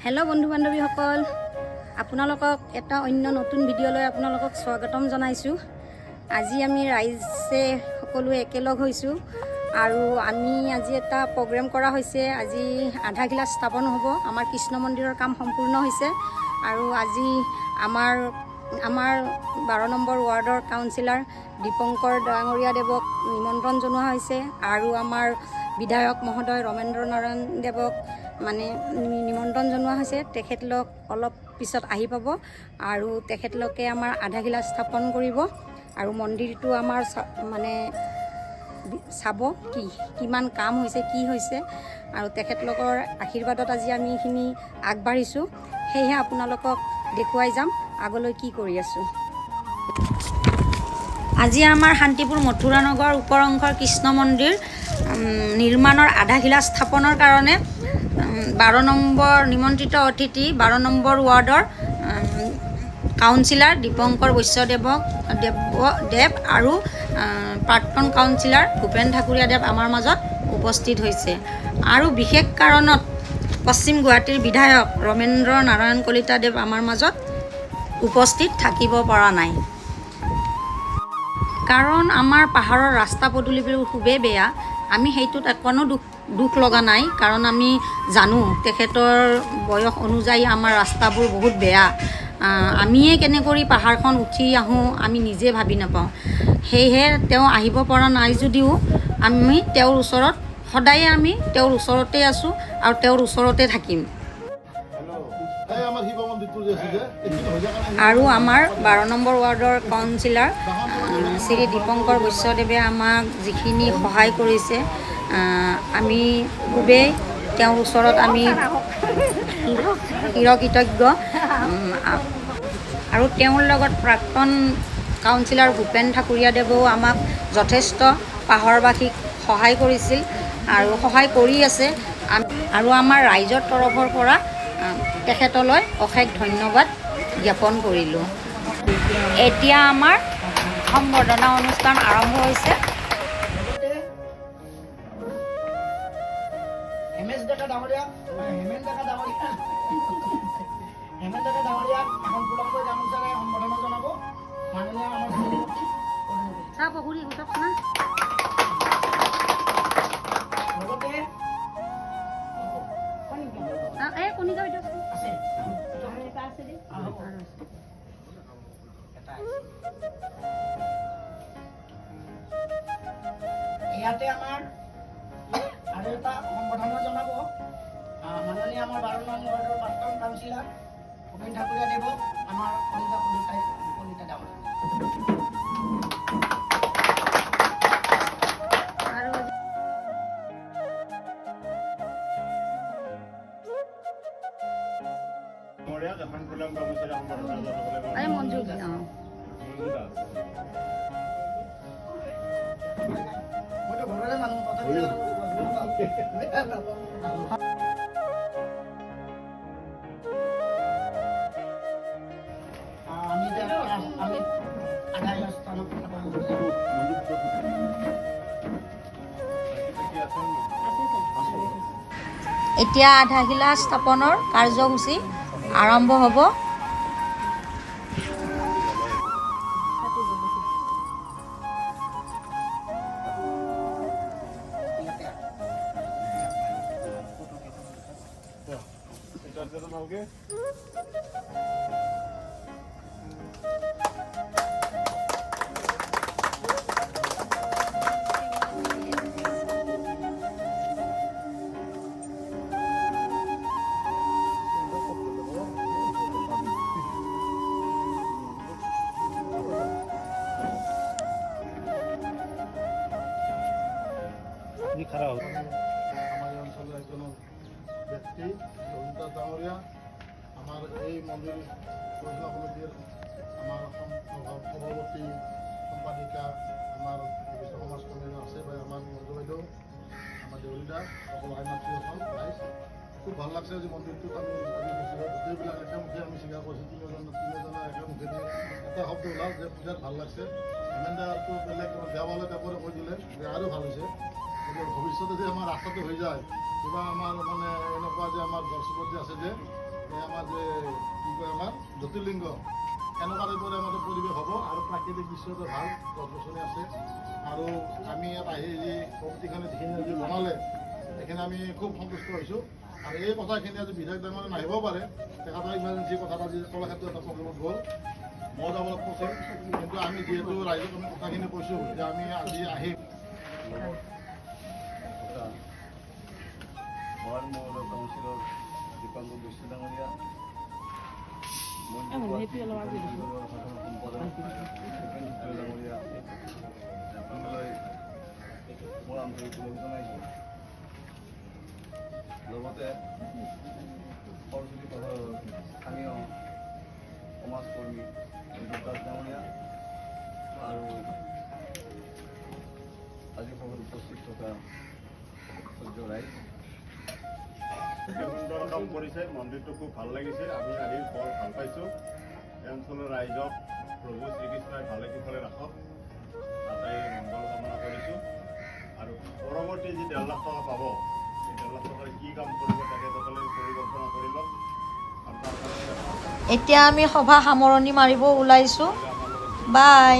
Hello बंधु बान्धवीসকল আপোনালোকক এটা অন্য নতুন ভিডিঅ'লৈ আপোনালোকক স্বাগতম জনাইছোঁ। আজি আমি ৰাইজে সকলো একেলগ হৈছোঁ আৰু আমি আজি এটা প্ৰগ্ৰাম কৰা হৈছে। আজি আধা গিলাচ স্থাপন হ'ব। আমাৰ কৃষ্ণ মন্দিৰৰ কাম সম্পূৰ্ণ হৈছে আৰু আজি আমাৰ 12 নম্বৰ ৱাৰ্ডৰ কাউন্সিলৰ দীপঙ্কৰ ডাঙৰীয়া দেৱক নিমন্ত্ৰণ জনোৱা হৈছে আৰু আমাৰ বিধায়ক মহোদয় ৰমেন্দ্ৰ নাৰায়ণ দেৱক মানে নিমন্ত্ৰণ জনোৱা হৈছে। তেখেতলোক অলপ পিছত আহি পাব আৰু তেখেতলোকে আমাৰ আধা গিলাচ স্থাপন কৰিব আৰু মন্দিৰটো আমাৰ মানে চাব কিমান কাম হৈছে কি হৈছে আৰু তেখেতলোকৰ আশীৰ্বাদত আজি আমি এইখিনি আগবাঢ়িছোঁ। সেয়েহে আপোনালোকক দেখুৱাই যাম আগলৈ কি কৰি আছোঁ। আজি আমাৰ শান্তিপুৰ মথুৰা নগৰ ওপৰ অংশৰ কৃষ্ণ মন্দিৰ নিৰ্মাণৰ আধা গিলাচ স্থাপনৰ কাৰণে 12 নম্বৰ নিমন্ত্ৰিত অতিথি 12 নম্বৰ ৱাৰ্ডৰ কাউন্সিলৰ দীপঙ্কৰ বৈশ্যদেৱ আৰু প্ৰাক্তন কাউন্সিলৰ ভূপেন ঠাকুৰীয়া দেৱ আমাৰ মাজত উপস্থিত হৈছে আৰু বিশেষ কাৰণত পশ্চিম গুৱাহাটীৰ বিধায়ক ৰমেন্দ্ৰ নাৰায়ণ কলিতা দেৱ আমাৰ মাজত উপস্থিত থাকিব পৰা নাই। কাৰণ আমাৰ পাহাৰৰ ৰাস্তা পদূলিবোৰ খুবেই বেয়া। আমি সেইটোত কোনো দুখ লগা নাই, কাৰণ আমি জানো তেখেতৰ বয়স অনুযায়ী আমাৰ ৰাস্তাবোৰ বহুত বেয়া। আমিয়ে কেনেকৈ পাহাৰখন উঠি আহোঁ আমি নিজে ভাবি নাপাওঁ। সেয়েহে তেওঁ আহিব পৰা নাই যদিও আমি তেওঁৰ ওচৰত সদায়ে আমি তেওঁৰ ওচৰতে আছোঁ আৰু তেওঁৰ ওচৰতে থাকিম। আৰু আমাৰ 12 নম্বৰ ৱাৰ্ডৰ কাউন্সিলৰ শ্ৰী দীপঙ্কৰ বৈশ্যদেৱে আমাক যিখিনি সহায় কৰিছে আমি খুবেই তেওঁৰ ওচৰত আমি চিৰকৃতজ্ঞ। আৰু তেওঁৰ লগত প্ৰাক্তন কাউন্সিলৰ ভূপেন ঠাকুৰীয়া দেৱেও আমাক যথেষ্ট পাহাৰবাসীক সহায় কৰিছিল আৰু সহায় কৰি আছে আৰু আমাৰ ৰাইজৰ তৰফৰ পৰা তেখেতলৈ অশেষ ধন্যবাদ জ্ঞাপন কৰিলোঁ। এতিয়া আমাৰ সম্বৰ্ধনা অনুষ্ঠান আৰম্ভ হৈছে। ইয়াতে আমাৰ আৰু এটা সম্বৰ্ধনা জনাব মাননীয় আমাৰ 12 নং ৱাৰ্ডৰ প্ৰাক্তন কাউন্সিলৰ ভূপেন ঠাকুৰীয়া দেৱক আমাৰ কলিতা ডাঙৰীয়া। এতিয়া আধা গিলাচ স্থাপনৰ কাৰ্যসূচী আৰম্ভ হ'ব। আমার এই অঞ্চলের একজন ব্যক্তি রবীন্দ্র ডাঙরিয়া আমার এই মন্দির পরিচালনা কমিটির আমার সভাপতি সম্পাদিকা আমার বিশ্ব সমাজ কমিটি আছে বা আমার মন্দির বাইদেউ আমার দেউলীদা সকল আইনাত্রীয়খন রাইজ খুব ভাল লাগছে যে মন্দিরটোত আমি গোটেইবিলাক একেমুখে আমি স্বীকাৰ কৰিছোঁ। তিনিজনে একেমুখে দিয়ে এটা শব্দ ওলাল যে পূজাত ভাল লাগছে। হেমেন্দাটো বেলেগ দেৱালে টাইপৰে কৈ দিলে যে আৰু ভাল হৈছে। ভৱিষ্যতে যে আমাৰ ৰাস্তাটো হৈ যায় কিবা আমাৰ মানে এনেকুৱা যে আমাৰ গছপুৰ যে আছে যে আমাৰ যে কি কয় আমাৰ জ্যোতিৰ্লিংগ এনেকুৱা টাইপৰে আমাৰ পৰিৱেশ হ'ব আৰু প্ৰাকৃতিক দৃশ্যটো ভাল গছ গছনি আছে আৰু আমি ইয়াত আহি যি কমিটিখনে যিখিনি আজি বনালে সেইখিনি আমি খুব সন্তুষ্ট হৈছোঁ আৰু এই কথাখিনি আজি বিধায়ক ডাঙৰে নাহিব পাৰে তেখেতৰ ইমাৰ্জেঞ্চি কথাত আজি কলাক্ষেত্ৰ এটা প্ৰগ্ৰেমত গ'ল মই যাবলৈ কৈছিল কিন্তু আমি যিহেতু ৰাইজক আমি কথাখিনি কৈছোঁ যে আমি আজি আহিম মহানগৰ কাউন্সিলৰ দীপাংকৰ বৈশ্য ডাঙৰীয়া সম্পাদক ডাঙৰীয়া আপোনালৈ মোৰ আন্তৰিক জনাইছোঁ লগতে সৰস্বতী পাহাৰৰ স্থানীয় সমাজকৰ্মী দাস ডাঙৰীয়া আৰু আজি সভাত উপস্থিত থকা সূৰ্য ৰাইজ সুন্দৰ কাম কৰিছে মন্দিৰটো খুব ভাল লাগিছে আমি আহি বৰ ভাল পাইছোঁ এই অঞ্চলৰ ৰাইজক প্ৰভু শ্ৰীকৃষ্ণই ভালে কুশলে ৰাখক তাতে মংগল কামনা কৰিছোঁ আৰু পৰৱৰ্তী যি 1.5 লাখ টকা পাব এই 1.5 লাখ টকাৰ কি কাম কৰিব তেখেতসকলে পৰিকল্পনা কৰি লওক এতিয়া আমি সভা সামৰণি মাৰিব ওলাইছোঁ বাই